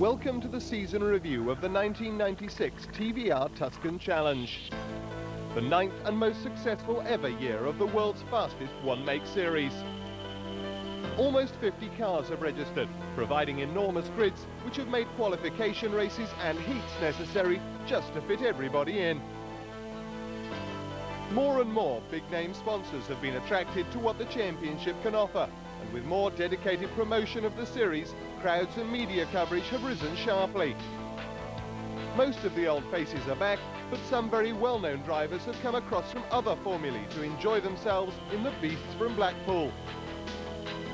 Welcome to the season review of the 1996 TVR Tuscan Challenge. The 9th and most successful ever year of the world's fastest one-make series. Almost 50 cars have registered, providing enormous grids which have made qualification races and heats necessary just to fit everybody in. More and more big-name sponsors have been attracted to what the championship can offer, and with more dedicated promotion of the series, crowds and media coverage have risen sharply. Most of the old faces are back, but some very well-known drivers have come across from other formulae to enjoy themselves in the beasts from Blackpool.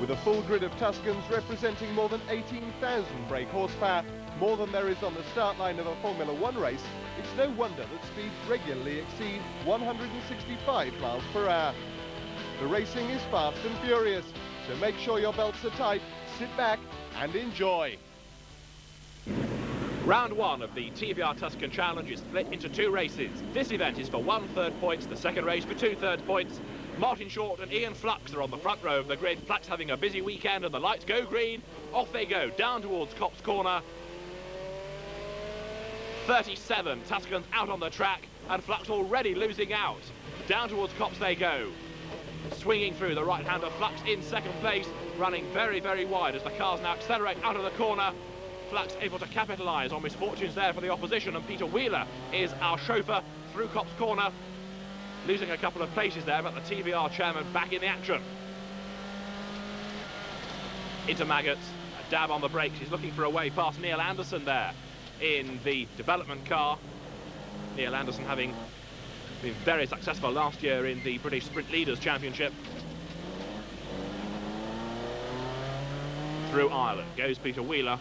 With a full grid of Tuscans representing more than 18,000 brake horsepower, more than there is on the start line of a Formula 1 race, it's no wonder that speeds regularly exceed 165 miles per hour. The racing is fast and furious, so make sure your belts are tight, sit back and enjoy. Round 1 of the TVR Tuscan Challenge is split into 2 races. This event is for 1/3 points, the second race for 2/3 points. Martin Short and Ian Flux are on the front row of the grid. Flux having a busy weekend and the lights go green. Off they go, down towards Copse Corner. 37 Tuscans out on the track and Flux already losing out. Down towards Copse they go. Swinging through the right-hander, Flux in second place, running very, very wide as the cars now accelerate out of the corner. Flux able to capitalise on misfortunes there for the opposition, and Peter Wheeler is our chauffeur through Copse Corner. Losing a couple of places there, but the TVR chairman back in the action. Into Maggots, a dab on the brakes. He's looking for a way past Neil Anderson there in the development car. Neil Anderson having been very successful last year in the British Sprint Leaders Championship. Through Ireland goes Peter Wheeler.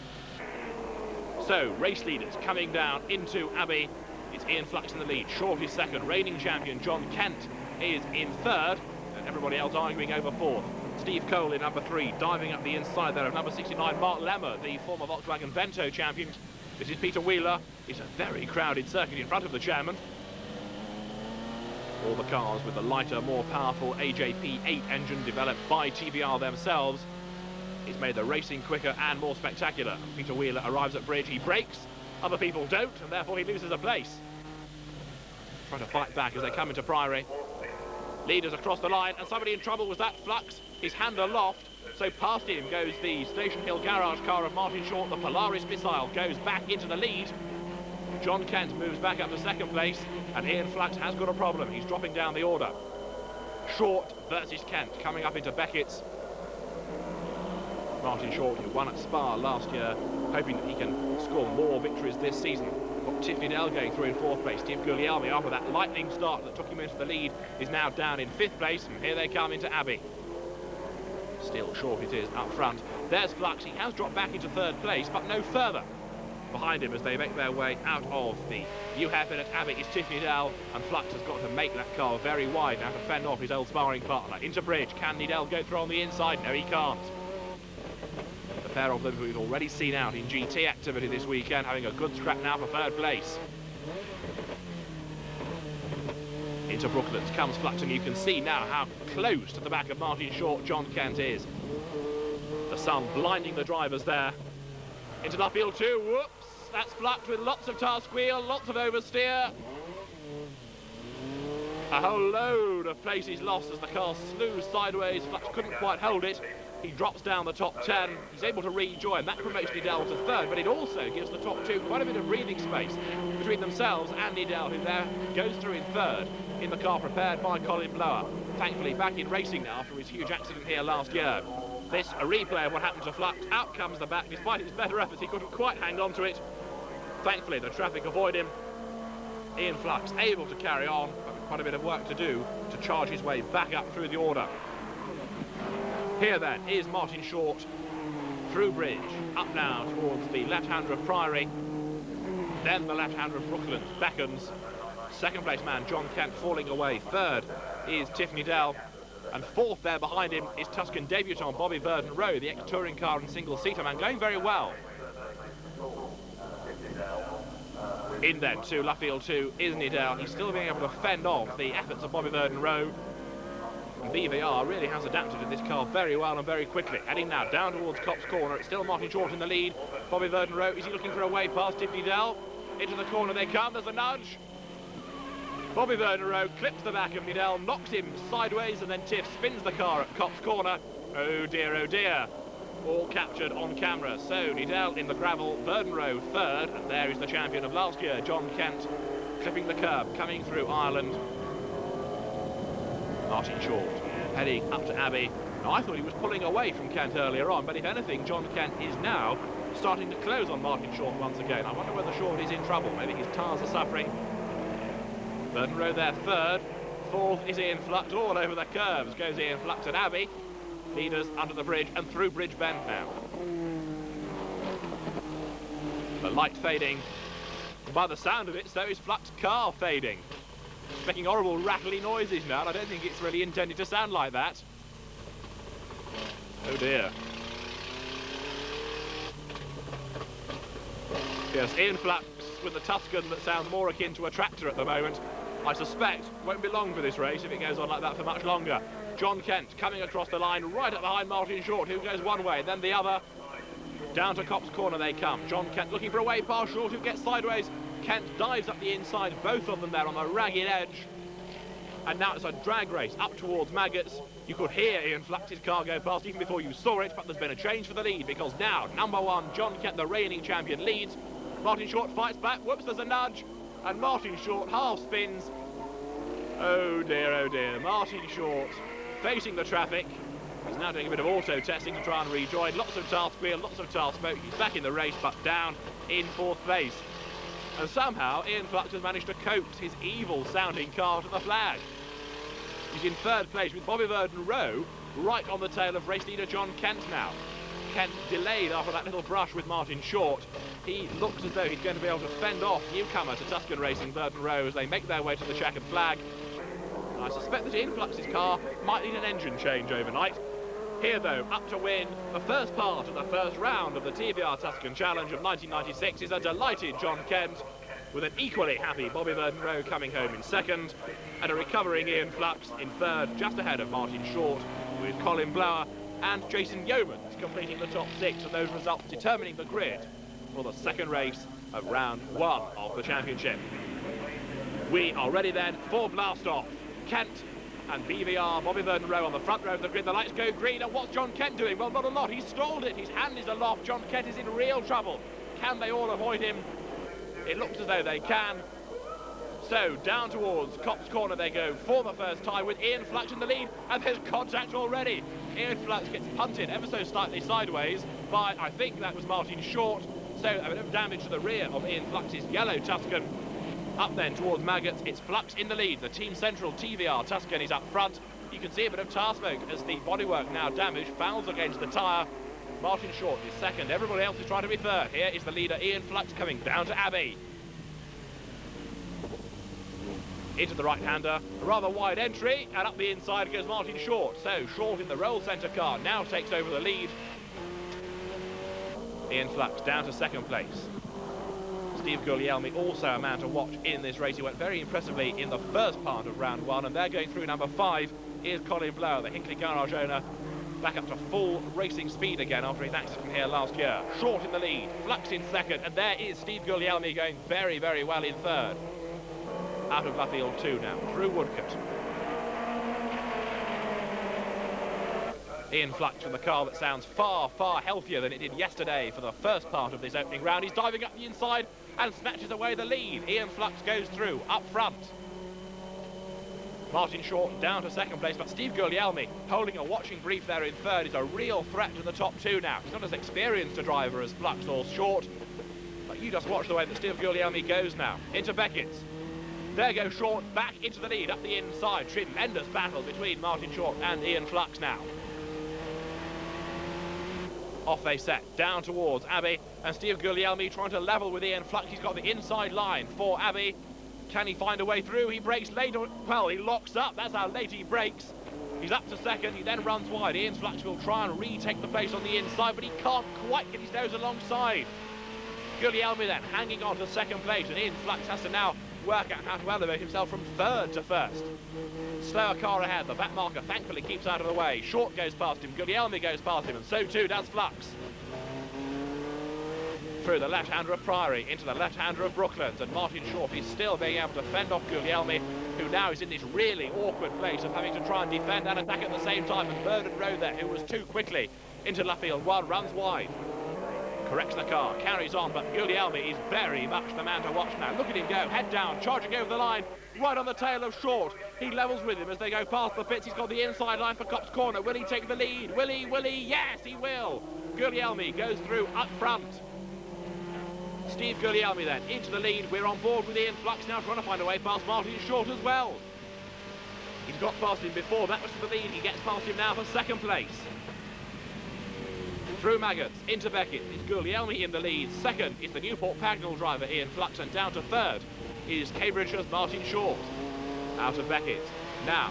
So, race leaders coming down into Abbey. It's Ian Flux in the lead, Short is second, reigning champion John Kent is in third, and everybody else arguing over fourth. Steve Cole in number 3, diving up the inside there of number 69, Mark Lemmer, the former Volkswagen Vento champion. This is Peter Wheeler. It's a very crowded circuit in front of the chairman. All the cars with the lighter, more powerful AJP8 engine developed by TVR themselves. It's made the racing quicker and more spectacular. Peter Wheeler arrives at bridge, he brakes, other people don't, and therefore he loses a place. Trying to fight back as they come into Priory. Leaders across the line, and somebody in trouble was that Flux. His hand aloft, so past him goes the Station Hill garage car of Martin Short. The Polaris missile goes back into the lead. John Kent moves back up to second place, and Ian Flux has got a problem. He's dropping down the order. Short versus Kent coming up into Beckett's. Martin Short, who won at Spa last year, hoping that he can score more victories this season. Got Tiffany Dell going through in 4th place. Steve Guglielmi, after that lightning start that took him into the lead, is now down in 5th place, and here they come into Abbey. Still Short it is up front. There's Flux. He has dropped back into 3rd place, but no further. Behind him as they make their way out of the U-hairpin at Abbey is Tiffany Dell, and Flux has got to make that car very wide now to fend off his old sparring partner. Into bridge. Can Needell go through on the inside? No, he can't. The pair of them who we've already seen out in GT activity this weekend, having a good scrap now for 3rd place. Into Brooklands comes Flux, and you can see now how close to the back of Martin Short John Kent is. The sun blinding the drivers there. Into Knockhill too, whoops, that's Flux with lots of task wheel, lots of oversteer. A whole load of places lost as the car slews sideways. Flux couldn't quite hold it. He drops down the top 10. He's able to rejoin. That promotes Needell to 3rd, but it also gives the top 2 quite a bit of breathing space between themselves and Needell, who there goes through in 3rd in the car prepared by Colin Blower. Thankfully back in racing now after his huge accident here last year. This a replay of what happened to Flux. Out comes the back. Despite his better efforts, he couldn't quite hang on to it. Thankfully the traffic avoid him. Ian Flux able to carry on, but with quite a bit of work to do to charge his way back up through the order. Here then is Martin Short through bridge, up now towards the left-hander of Priory, then the left-hander of Brooklands beckons. 2nd place man John Kent falling away. 3rd is Tiffany Dell, and 4th there behind him is Tuscan debutant Bobby Burden Rowe, the ex-touring car and single-seater man, going very well. In then to Luffield 2 is Needell. He's still being able to fend off the efforts of Bobby Burden Rowe. BVR really has adapted to this car very well and very quickly. Heading now down towards Copse Corner. It's still Martin Short in the lead. Bobby Verdenroe, is he looking for a way past Tiff Needell? Into the corner they come, there's a nudge. Bobby Verdenroe clips the back of Needell, knocks him sideways, and then Tiff spins the car at Copse Corner. Oh dear, oh dear. All captured on camera. So Needell in the gravel, Verdenroe third, and there is the champion of last year, John Kent, clipping the curb, coming through Ireland. Martin Short heading up to Abbey. Now, I thought he was pulling away from Kent earlier on, but if anything, John Kent is now starting to close on Martin Short once again. I wonder whether Short is in trouble. Maybe his tyres are suffering. Verdenroe there third. Fourth is Ian Flutt, all over the curves goes Ian Flutt and Abbey. Leaders under the bridge and through Bridge Bend now. The light fading. By the sound of it, so is Flutt's car fading. It's making horrible rattly noises now, and I don't think it's really intended to sound like that. Oh dear. Yes, Ian Flutt with the Tuscan that sounds more akin to a tractor at the moment. I suspect won't be long for this race if it goes on like that for much longer. John Kent coming across the line right up behind Martin Short, who goes one way, then the other. Down to Copse Corner they come. John Kent looking for a way past Short, who gets sideways. Kent dives up the inside, both of them there on the ragged edge. And now it's a drag race up towards Maggots. You could hear Ian Flutt's car go past even before you saw it, but there's been a change for the lead because now number one, John Kent, the reigning champion, leads. Martin Short fights back. Whoops, there's a nudge. And Martin Short half spins. Oh dear, oh dear. Martin Short facing the traffic. He's now doing a bit of auto testing to try and rejoin. Lots of tail squeal, lots of tail smoke. He's back in the race, but down in fourth place. And somehow Ian Flutt has managed to coax his evil-sounding car to the flag. He's in third place with Bobby Verdenroe right on the tail of race leader John Kent now. Kent delayed after that little brush with Martin Short. He looks as though he's going to be able to fend off newcomer to Tuscan Racing, Verdenroe, as they make their way to the checkered flag. And I suspect that Ian Flutt's car might need an engine change overnight. Here, though, up to win the first part of the first round of the TVR Tuscan Challenge of 1996 is a delighted John Kent, with an equally happy Bobby Verdenroe coming home in second, and a recovering Ian Flutt in third, just ahead of Martin Short, with Colin Blower and Jason Yeomans completing the top six, and those results determining the grid for the second race of round one of the championship. We are ready then for blast-off. Kent and BVR, Bobby Verdenroe on the front row of the grid. The lights go green, and what's John Kent doing? Well, not a lot. He's stalled it. His hand is aloft. John Kent is in real trouble. Can they all avoid him? It looks as though they can. So, down towards Copse Corner they go for the first time with Ian Flutt in the lead, and there's contact already. Ian Flutt gets punted ever so slightly sideways by, I think that was Martin Short. So, a bit of damage to the rear of Ian Flutt's yellow Tuscan. Up then towards Maggots, it's Flutt in the lead. The Team Central TVR Tuscan is up front. You can see a bit of tar smoke as the bodywork now damaged, fouls against the tyre. Martin Short is second, everybody else is trying to be third. Here is the leader, Ian Flutt, coming down to Abbey. Into the right-hander, a rather wide entry, and up the inside goes Martin Short. So, Short in the roll centre car now takes over the lead. Ian Flutt down to second place. Steve Guglielmi, also a man to watch in this race. He went very impressively in the first part of round one, and they're going through number 5 is Colin Blower, the Hinkley Garage owner, back up to full racing speed again after his accident here last year. Short in the lead, Flutt in second, and there is Steve Guglielmi going very, very well in third. Out of Luffield 2 now, through Woodcote. Ian Flutt with a car that sounds far, far healthier than it did yesterday for the first part of this opening round. He's diving up the inside and snatches away the lead. Ian Flutt goes through, up front. Martin Short down to second place, but Steve Guglielmi holding a watching brief there in third is a real threat to the top two now. He's not as experienced a driver as Flutt or Short, but you just watch the way that Steve Guglielmi goes now. Into Beckett's. There goes Short back into the lead, up the inside. Tremendous battle between Martin Short and Ian Flutt now. Off they set, down towards Abbey, and Steve Guglielmi trying to level with Ian Flutt. He's got the inside line for Abbey. Can he find a way through? He brakes late. Well, he locks up. That's how late he brakes. He's up to second. He then runs wide. Ian Flutt will try and retake the place on the inside, but he can't quite get his nose alongside. Guglielmi then hanging on to second place, and Ian Flutt has to now work out how to elevate himself from third to first. Slower car ahead, the back marker thankfully keeps out of the way. Short goes past him, Guglielmi goes past him, and so too does Flux. Through the left-hander of Priory, into the left-hander of Brooklands, and Martin Short is still being able to fend off Guglielmi, who now is in this really awkward place of having to try and defend and attack at the same time, and Burden Rowe there, who was too quickly into left field one, runs wide. Corrects the car, carries on, but Guglielmi is very much the man to watch now. Look at him go, head down, charging over the line, right on the tail of Short. He levels with him as they go past the pits. He's got the inside line for Copse Corner. Will he take the lead? Will he? Will he? Yes, he will. Guglielmi goes through up front. Steve Guglielmi then into the lead. We're on board with Ian Flux now, trying to find a way past Martin Short as well. He's got past him before, that was for the lead. He gets past him now for second place. Through Maggots, into Beckett, it's Guglielmi in the lead. Second is the Newport Pagnell driver Ian Flux, and down to third is Cambridgeshire's Martin Short. Out of Beckett. Now,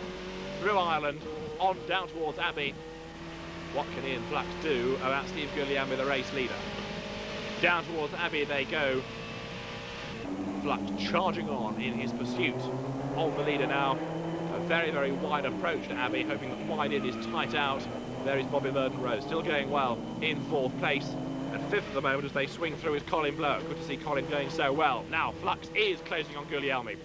through Ireland, on down towards Abbey. What can Ian Flux do about Steve Guglielmi, the race leader? Down towards Abbey they go. Flux charging on in his pursuit of the leader now. A very, very wide approach to Abbey, hoping that wide in is tight out. There is Bobby Burden Rowe, still going well in fourth place. And fifth at the moment as they swing through is Colin Blower. Good to see Colin going so well. Now Flux is closing on Guglielmi.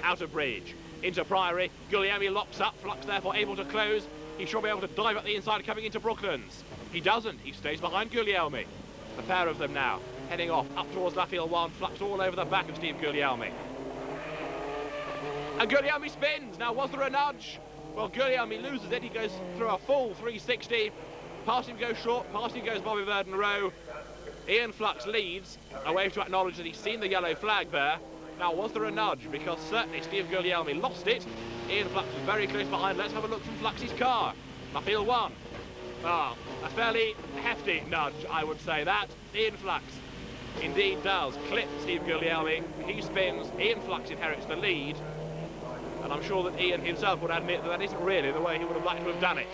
Out of Bridge, into Priory. Guglielmi locks up, Flux therefore able to close. He should be able to dive up the inside coming into Brooklands. He doesn't, he stays behind Guglielmi. The pair of them now, heading off up towards Laffield 1, Flux all over the back of Steve Guglielmi. And Guglielmi spins. Now, was there a nudge? Well, Guglielmi loses it. He goes through a full 360. Past him goes Short, past him goes Bobby Burden Rowe. Ian Flux leads, a wave to acknowledge that he's seen the yellow flag there. Now, was there a nudge? Because certainly Steve Guglielmi lost it. Ian Flux was very close behind. Let's have a look from Flux's car. Laffield 1. Ah, a fairly hefty nudge, I would say that. Ian Flux indeed does clip Steve Guglielmi. He spins, Ian Flux inherits the lead, and I'm sure that Ian himself would admit that that isn't really the way he would have liked to have done it.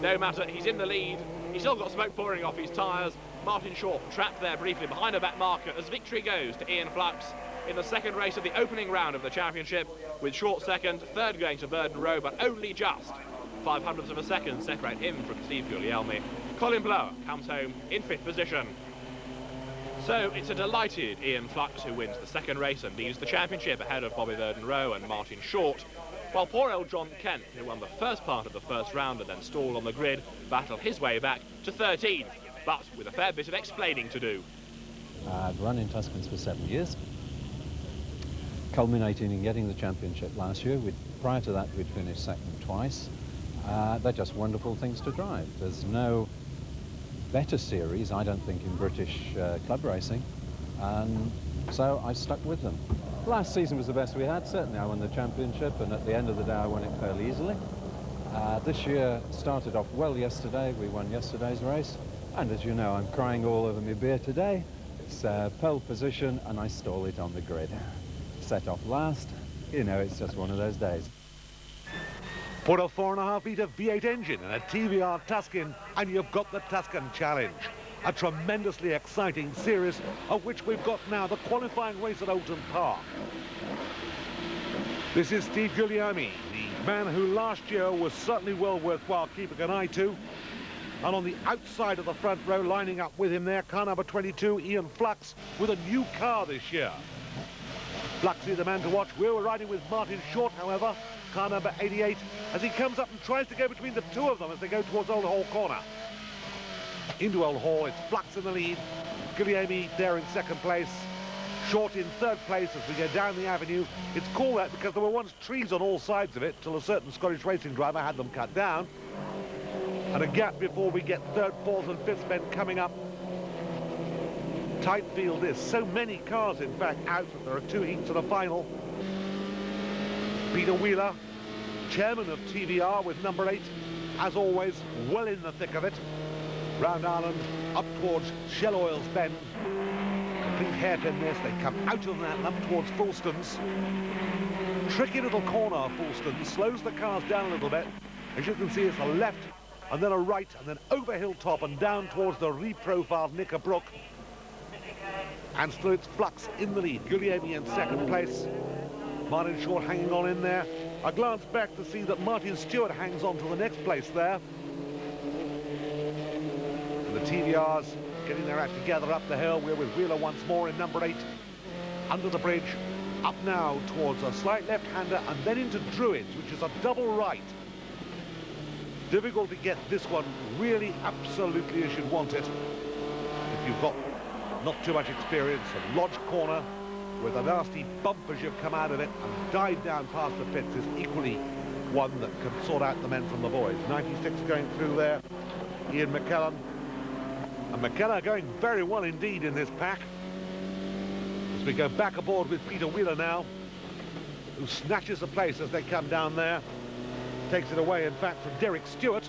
No matter, he's in the lead, he's still got smoke pouring off his tyres. Martin Short trapped there briefly behind a back marker as victory goes to Ian Flux in the second race of the opening round of the championship, with Short second, third going to Burden Rowe, but only just 0.05 of a second separate him from Steve Guglielmi. Colin Blower comes home in fifth position. So it's a delighted Ian Flux who wins the second race and leads the championship ahead of Bobby Burden Rowe and Martin Short, while poor old John Kent, who won the first part of the first round and then stalled on the grid, battled his way back to 13th, but with a fair bit of explaining to do. I'd run in Tuscans for 7 years, culminating in getting the championship last year. Prior to that, we'd finished second twice. They're just wonderful things to drive. There's no better series, I don't think, in British club racing, and so I stuck with them. Last season was the best we had. Certainly I won the championship, and at the end of the day I won it fairly easily. This year started off well yesterday. We won yesterday's race, and as you know, I'm crying all over my beer today. It's pole position and I stall it on the grid. Set off last, you know, it's just one of those days. Put a 4.5-litre V8 engine in a TVR Tuscan and you've got the Tuscan Challenge. A tremendously exciting series of which we've got now the qualifying race at Oulton Park. This is Steve Guglielmi, the man who last year was certainly well worthwhile keeping an eye to. And on the outside of the front row, lining up with him there, car number 22, Ian Flux, with a new car this year. Flux is the man to watch. We were riding with Martin Short, however, car number 88, as he comes up and tries to go between the two of them as they go towards Old Hall Corner. Into Old Hall, it's Flux in the lead, Guglielmi there in second place, Short in third place as we go down the avenue. It's called that because there were once trees on all sides of it till a certain Scottish racing driver had them cut down. And a gap before we get third, fourth and fifth men coming up. Tight field is. So many cars, in fact, out. There are 2 heats and a final. Peter Wheeler, chairman of TVR with number 8, as always, well in the thick of it. Round Ireland, up towards Shell Oil's Bend. Complete hairpin this. They come out of that and up towards Fulston's. Tricky little corner of Fulston. Slows the cars down a little bit. As you can see, it's a left and then a right and then over hilltop and down towards the reprofiled Knicker Brook. And still it's Flux in the lead. Guglielmi in second place. Martin Short hanging on in there. A glance back to see that Martin Stewart hangs on to the next place there. And the TVRs getting their act together up the hill. We're with Wheeler once more in number 8. Under the bridge. Up now towards a slight left-hander and then into Druids, which is a double right. Difficult to get this one really absolutely as you'd want it. If you've got not too much experience, a lodge corner with a nasty bump as you've come out of it and dive down past the pits is equally one that can sort out the men from the boys. 96 going through there, Ian McKellen. And McKenna going very well indeed in this pack. As we go back aboard with Peter Wheeler now, who snatches the place as they come down there. Takes it away, in fact, from Derek Stewart.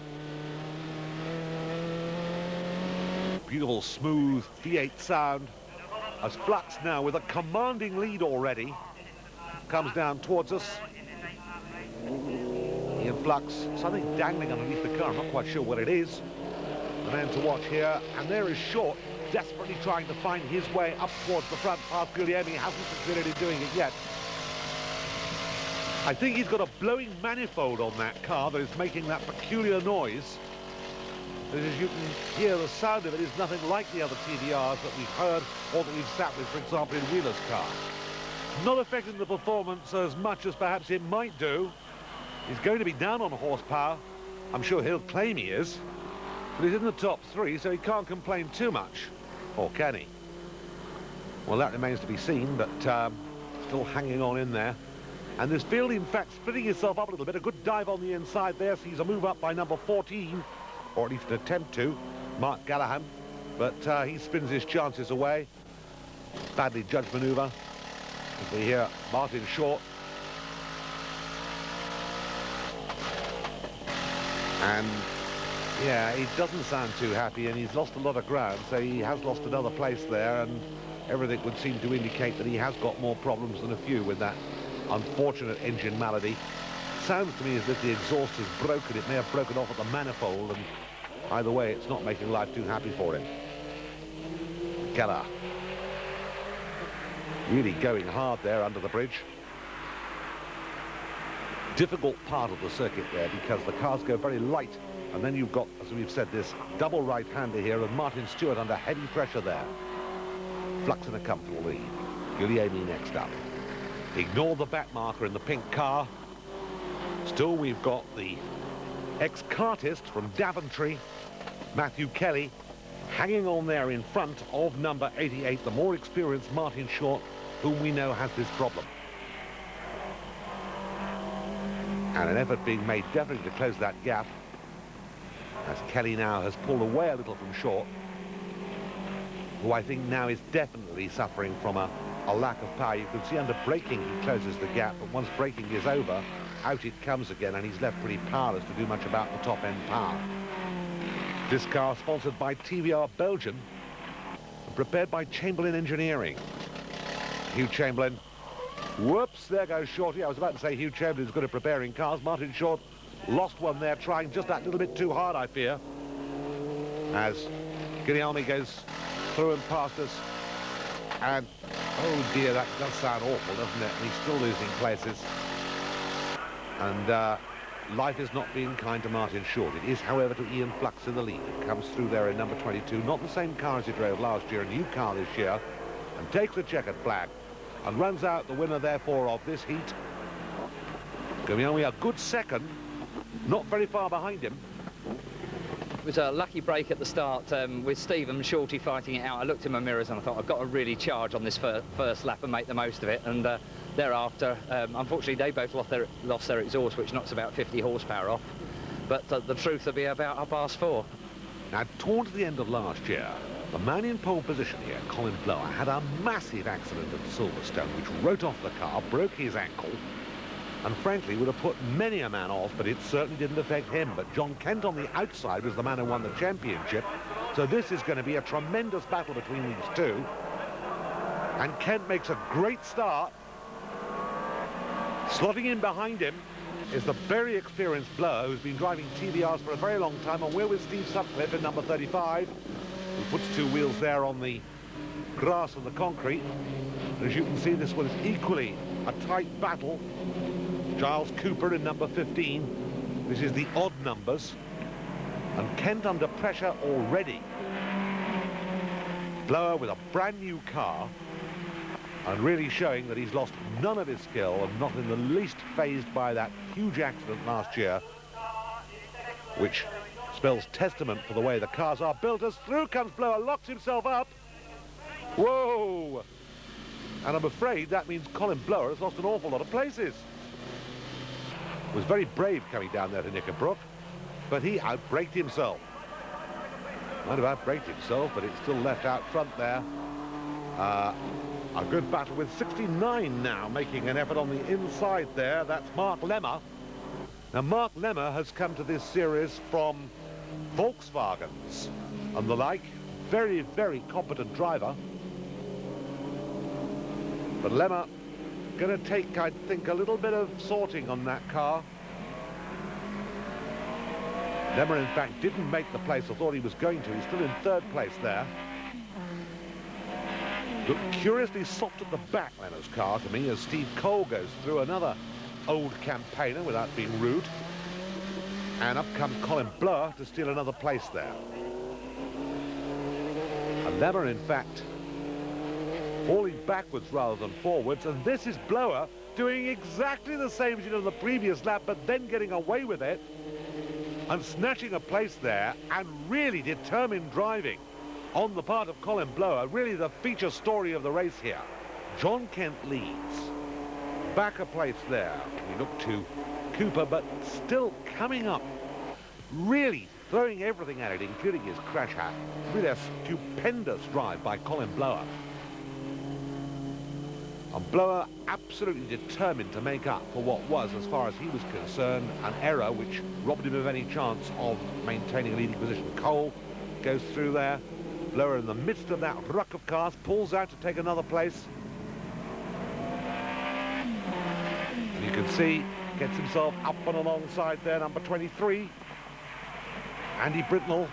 Beautiful, smooth V8 sound. As Flux now, with a commanding lead already, comes down towards us. Ian Flux, something dangling underneath the car. I'm not quite sure what it is. The man to watch here, and there is Short, desperately trying to find his way up towards the front past Guglielmi. Hasn't succeeded in doing it yet. I think he's got a blowing manifold on that car that is making that peculiar noise. As you can hear, the sound of it is nothing like the other TVRs that we've heard or that we've sat with, for example, in Wheeler's car. Not affecting the performance as much as perhaps it might do. He's going to be down on horsepower. I'm sure he'll claim he is. But he's in the top 3, so he can't complain too much. Or can he? Well, that remains to be seen, but still hanging on in there. And this field, in fact, splitting itself up a little bit. A good dive on the inside there. Sees a move up by number 14, or at least an attempt to, Mark Gallahan. But he spins his chances away. Badly judged manoeuvre. As we hear Martin Short. And, yeah, he doesn't sound too happy, and he's lost a lot of ground, so he has lost another place there, and everything would seem to indicate that he has got more problems than a few with that unfortunate engine malady. Sounds to me as if the exhaust is broken. It may have broken off at the manifold, and either way, it's not making life too happy for him. Keller really going hard there under the bridge. Difficult part of the circuit there because the cars go very light, and then you've got, as we've said, this double right-hander here, and Martin Stewart under heavy pressure there. Flux in a comfortable lead. Guglielmi next up. Ignore the back marker in the pink car. Still, we've got the ex-kartist from Daventry, Matthew Kelly, hanging on there in front of number 88, the more experienced Martin Short, whom we know has this problem. And an effort being made definitely to close that gap, as Kelly now has pulled away a little from Short, who I think now is definitely suffering from a lack of power. You can see under braking he closes the gap, but once braking is over, out it comes again, and he's left pretty powerless to do much about the top-end power. This car sponsored by TVR Belgium, prepared by Chamberlain Engineering. Hugh Chamberlain. Whoops, there goes Shorty. I was about to say Hugh Chamberlain's good at preparing cars. Martin Short lost one there, trying just that little bit too hard, I fear. As Guglielmi goes through and past us. And, oh dear, that does sound awful, doesn't it? And he's still losing places. And life is not being kind to Martin Short. It is, however, to Ian Flux in the lead. It comes through there in number 22. Not the same car as he drove last year, a new car this year. And takes the checkered flag. And runs out the winner, therefore, of this heat. Guglielmi, a good second. Not very far behind him. It was a lucky break at the start with Steve and Shorty fighting it out. I looked in my mirrors and I thought, I've got to really charge on this first lap and make the most of it. And thereafter, unfortunately, they both lost their exhaust, which knocks about 50 horsepower off. But the truth will be about 4:30. Now, towards the end of last year, the man in pole position here, Colin Blower, had a massive accident at Silverstone, which wrote off the car, broke his ankle, and frankly would have put many a man off, but it certainly didn't affect him. But John Kent on the outside was the man who won the championship, so this is going to be a tremendous battle between these two. And Kent makes a great start. Slotting in behind him is the very experienced Blower, who's been driving TVRs for a very long time, and we're with Steve Sutcliffe in number 35, who puts two wheels there on the grass and the concrete. As you can see, this one is equally a tight battle. Giles Cooper in number 15. This is the odd numbers. And Kent under pressure already. Blower with a brand new car and really showing that he's lost none of his skill and not in the least fazed by that huge accident last year, which spells testament for the way the cars are built. As through comes Blower, locks himself up. Whoa! And I'm afraid that means Colin Blower has lost an awful lot of places. Was very brave coming down there to Knickerbrook, but he outbraked himself. Might have outbraked himself, but it's still left out front there. A good battle with 69 now, making an effort on the inside there. That's Mark Lemmer. Now, Mark Lemmer has come to this series from Volkswagens and the like. Very, very competent driver. But Lemmer going to take, I think, a little bit of sorting on that car. Lemmer, in fact, didn't make the place I thought he was going to. He's still in third place there. Looked curiously soft at the back, Lemmer's car, to me, as Steve Cole goes through another old campaigner without being rude. And up comes Colin Blower to steal another place there. And Lemmer, in fact, falling backwards rather than forwards. And this is Blower doing exactly the same as he did on the previous lap, but then getting away with it and snatching a place there, and really determined driving on the part of Colin Blower. Really the feature story of the race here. John Kent leads. Back a place there. We look to Cooper, but still coming up. Really throwing everything at it, including his crash hat. Really a stupendous drive by Colin Blower. And Blower absolutely determined to make up for what was, as far as he was concerned, an error which robbed him of any chance of maintaining a leading position. Cole goes through there. Blower in the midst of that ruck of cars, pulls out to take another place. And you can see, gets himself up and alongside there, number 23. Andy Britnell.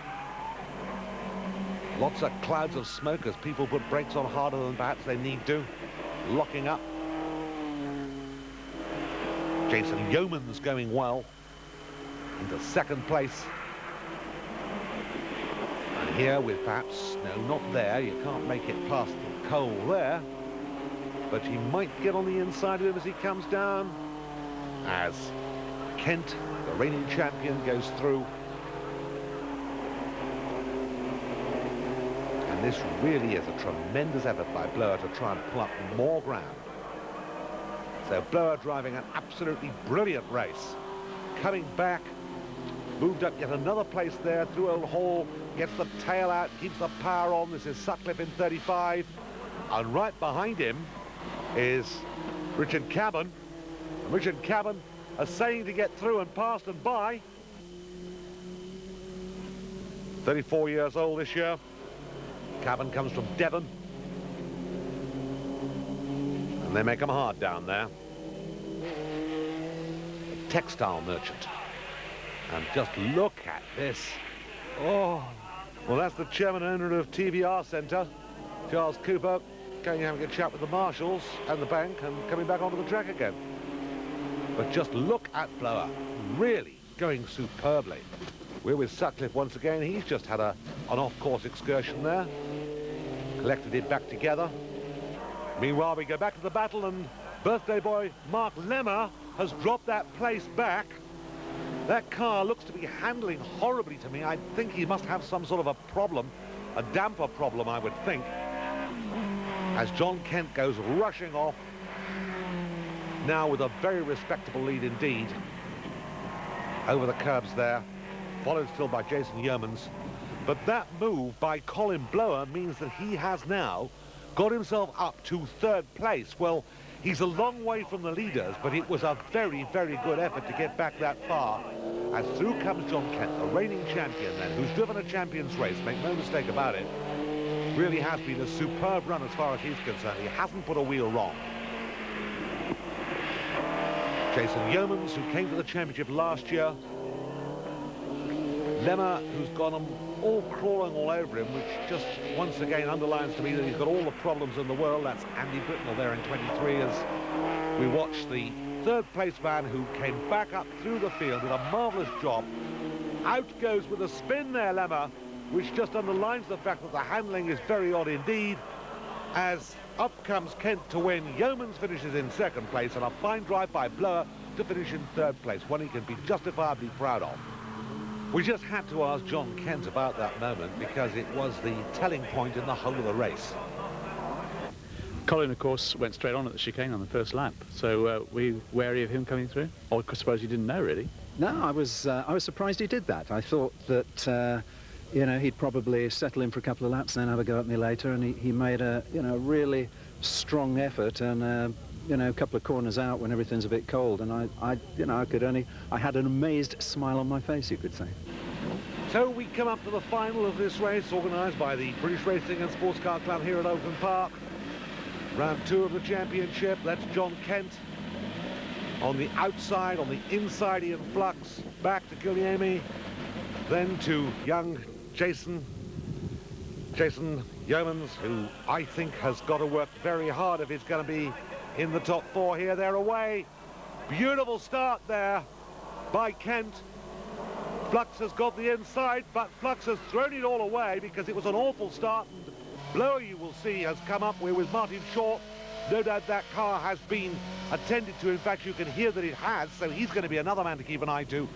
Lots of clouds of smoke as people put brakes on harder than perhaps they need to. Locking up. Jason Yeoman's going well into second place. And here with perhaps, no, not there, you can't make it past Cole there, but he might get on the inside of him as he comes down, as Kent, the reigning champion, goes through. And this really is a tremendous effort by Blower to try and pull up more ground. So Blower driving an absolutely brilliant race. Coming back, moved up yet another place there through Old Hall, gets the tail out, keeps the power on. This is Sutcliffe in 35. And right behind him is Richard Cabin. And Richard Cabin essaying to get through and past and by. 34 years old this year. Cabin comes from Devon. And they make them hard down there. A textile merchant. And just look at this. Oh, well, that's the chairman and owner of TVR Centre, Charles Cooper, going having a chat with the marshals and the bank and coming back onto the track again. But just look at Blower, really going superbly. We're with Sutcliffe once again. He's just had an off-course excursion there. Collected it back together. Meanwhile, we go back to the battle, and birthday boy Mark Lemmer has dropped that place back. That car looks to be handling horribly to me. I think he must have some sort of a problem, a damper problem, I would think, as John Kent goes rushing off, now with a very respectable lead indeed. Over the curbs there, followed still by Jason Yeomans. But that move by Colin Blower means that he has now got himself up to third place. Well, he's a long way from the leaders, but it was a very, very good effort to get back that far. As through comes John Kent, the reigning champion then, who's driven a champion's race, make no mistake about it. Really has been a superb run as far as he's concerned. He hasn't put a wheel wrong. Jason Yeomans, who came to the championship last year, Lemmer, who's got them all crawling all over him, which just once again underlines to me that he's got all the problems in the world. That's Andy Britnell there in 23 as we watch the third place man who came back up through the field, did a marvellous job. Out goes with a spin there, Lemmer, which just underlines the fact that the handling is very odd indeed, as up comes Kent to win. Yeomans finishes in second place, and a fine drive by Blower to finish in third place, one he can be justifiably proud of. We just had to ask John Kent about that moment because it was the telling point in the whole of the race. Colin, of course, went straight on at the chicane on the first lap, so were you wary of him coming through? Or I suppose you didn't know, really? No, I was surprised he did that. I thought that, you know, he'd probably settle in for a couple of laps and then have a go at me later, and he made a, you know, really strong effort, and, you know, a couple of corners out when everything's a bit cold, and I had an amazed smile on my face, you could say. So we come up to the final of this race, organised by the British Racing and Sports Car Club here at Oulton Park. Round 2 of the championship. That's John Kent on the outside. On the inside, Ian Flux back to Guglielmi, then to young Jason Yeomans, who I think has got to work very hard if he's going to be in the top 4 here. They're away. Beautiful start there by Kent. Flux has got the inside, but Flux has thrown it all away because it was an awful start. And Blower, you will see, has come up with Martin Short. No doubt that car has been attended to. In fact, you can hear that it has, so he's going to be another man to keep an eye to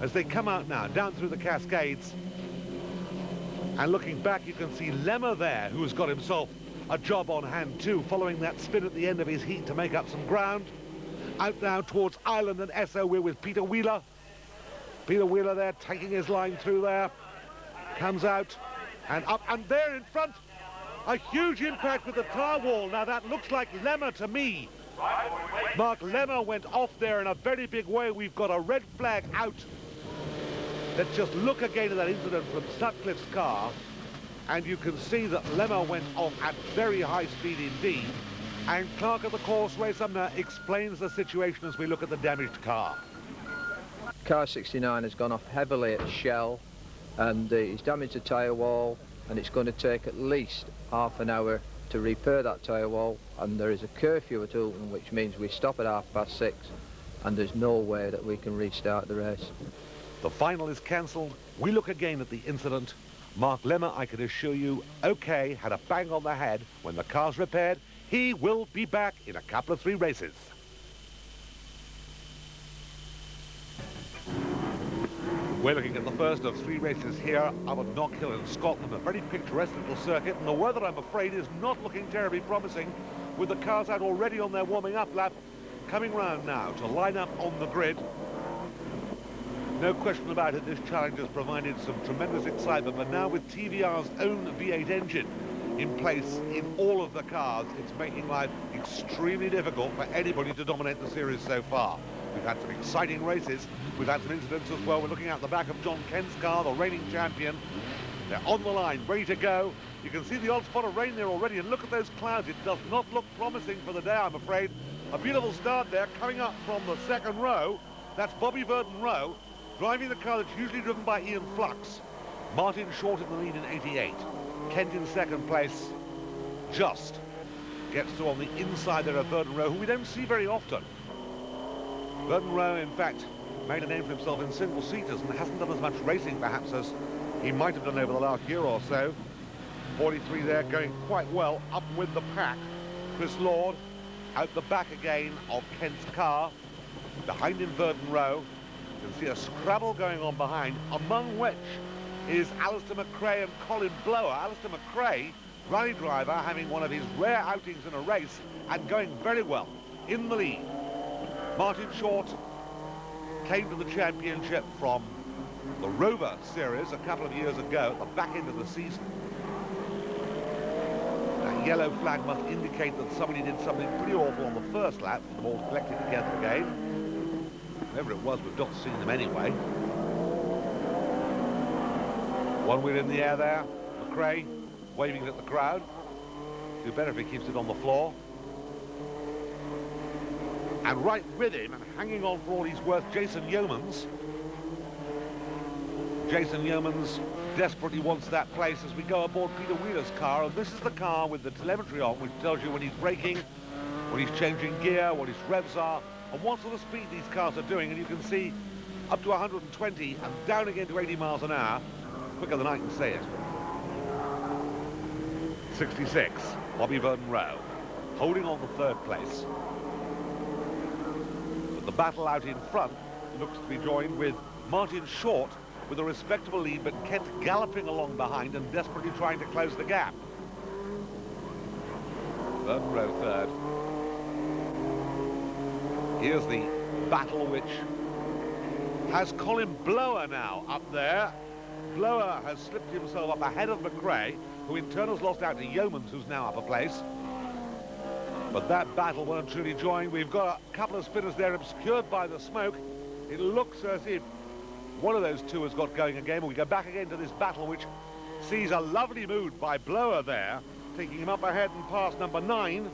as they come out now, down through the Cascades. And looking back, you can see Lemmer there, who has got himself a job on hand too, following that spin at the end of his heat to make up some ground. Out now towards Ireland and Esso, we're with Peter Wheeler. Peter Wheeler there, taking his line through there. Comes out and up, and there in front, a huge impact with the tyre wall. Now that looks like Lemmer to me. Mark Lemmer went off there in a very big way. We've got a red flag out. Let's just look again at that incident from Sutcliffe's car, and you can see that Lemmer went off at very high speed indeed. And Clark of the course race explains the situation as we look at the damaged car. Car 69 has gone off heavily at Shell, and he's damaged the tyre wall, and it's going to take at least half an hour to repair that tyre wall, and there is a curfew at Oulton, which means we stop at 6:30, and there's no way that we can restart the race. The final is cancelled. We look again at the incident. Mark Lemmer, I can assure you, okay, had a bang on the head. When the car's repaired, he will be back in a couple of 3 races. We're looking at the first of 3 races here up at Knockhill in Scotland, a very picturesque little circuit, and the weather, I'm afraid, is not looking terribly promising, with the cars out already on their warming up lap, coming round now to line up on the grid. No question about it, this challenge has provided some tremendous excitement, but now with TVR's own V8 engine in place in all of the cars, it's making life extremely difficult for anybody to dominate the series so far. We've had some exciting races. We've had some incidents as well. We're looking at the back of John Kent's car, the reigning champion. They're on the line, ready to go. You can see the odd spot of rain there already, and look at those clouds. It does not look promising for the day, I'm afraid. A beautiful start there, coming up from the second row. That's Bobby Verdon Rowe, driving the car that's usually driven by Ian Flux. Martin Short in the lead in 88. Kent in second place. Just gets through on the inside there of Verdon Rowe, who we don't see very often. Verdon Rowe, in fact, made a name for himself in single-seaters and hasn't done as much racing, perhaps, as he might have done over the last year or so. 43 there, going quite well, up with the pack. Chris Lord, out the back again of Kent's car. Behind him, Verdon Rowe. You can see a scrabble going on behind, among which is Alistair McRae and Colin Blower. Alistair McRae, rally driver, having one of his rare outings in a race and going very well in the lead. Martin Short came to the championship from the Rover series a couple of years ago at the back end of the season. That yellow flag must indicate that somebody did something pretty awful on the first lap. The ball collected together again. Whoever it was, we've not seen them anyway. One wheel in the air there. McRae waving at the crowd. Do better if he keeps it on the floor. And right with him and hanging on for all he's worth, Jason Yeomans. Jason Yeomans desperately wants that place as we go aboard Peter Wheeler's car, and this is the car with the telemetry on, which tells you when he's braking, when he's changing gear, what his revs are, and what sort of speed these cars are doing. And you can see up to 120 and down again to 80 miles an hour, quicker than I can say it. 66, Bobby Vernon Rowe, holding on for third place. But the battle out in front looks to be joined with Martin Short with a respectable lead, but Kent galloping along behind and desperately trying to close the gap. Vernon Rowe third. Here's the battle which has Colin Blower now up there. Blower has slipped himself up ahead of McRae, who in turn has lost out to Yeomans, who's now up a place. But that battle won't truly join. We've got a couple of spinners there obscured by the smoke. It looks as if one of those two has got going again. We go back again to this battle, which sees a lovely mood by Blower there, taking him up ahead and past number 9.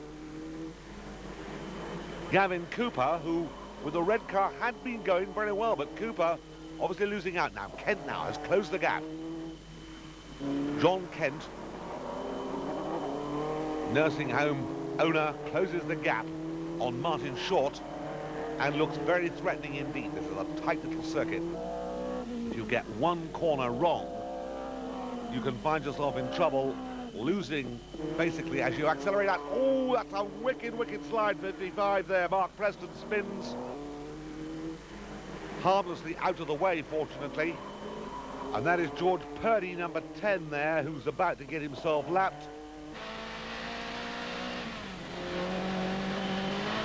Gavin Cooper, who with the red car had been going very well, but Cooper obviously losing out now. Kent now has closed the gap. John Kent, nursing home owner, closes the gap on Martin Short and looks very threatening indeed. This is a tight little circuit. If you get one corner wrong, you can find yourself in trouble, losing basically as you accelerate out. Oh, that's a wicked, wicked slide, 55 there. Mark Preston spins harmlessly out of the way, fortunately. And that is George Purdy, number 10 there, who's about to get himself lapped.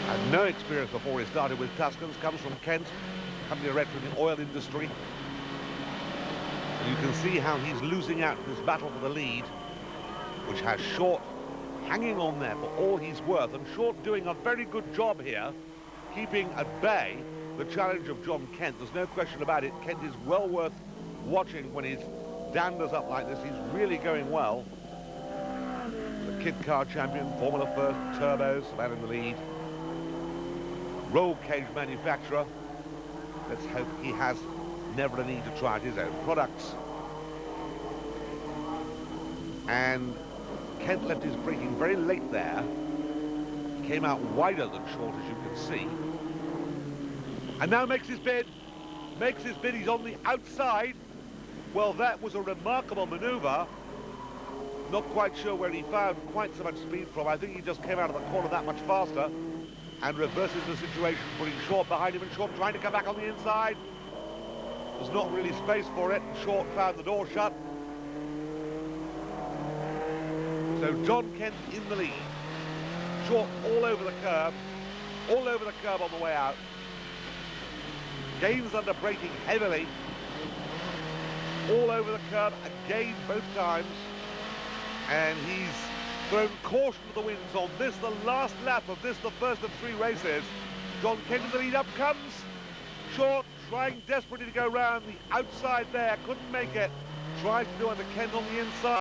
Had no experience before he started with Tuscans, comes from Kent, company direct from the oil industry. And you can see how he's losing out in this battle for the lead, which has Short hanging on there for all he's worth, and Short doing a very good job here, keeping at bay the challenge of John Kent. There's no question about it. Kent is well worth watching when his danders up like this. He's really going well. The Kid Car champion, Formula First, Turbos, man in the lead. Roll cage manufacturer. Let's hope he has never a need to try out his own products. And Kent left his braking very late there. Came out wider than Short, as you can see. And now makes his bid. Makes his bid. He's on the outside. Well, that was a remarkable maneuver. Not quite sure where he found quite so much speed from. I think he just came out of the corner that much faster and reverses the situation, putting Short behind him, and Short trying to come back on the inside. There's not really space for it. Short found the door shut. So John Kent in the lead. Short all over the curb on the way out. Gaines under braking heavily. All over the curb again both times. And he's thrown caution to the winds on this, the last lap of this, the first of 3 races. John Kent in the lead. Up comes Short, trying desperately to go round the outside there. Couldn't make it. Tries to do under Kent on the inside.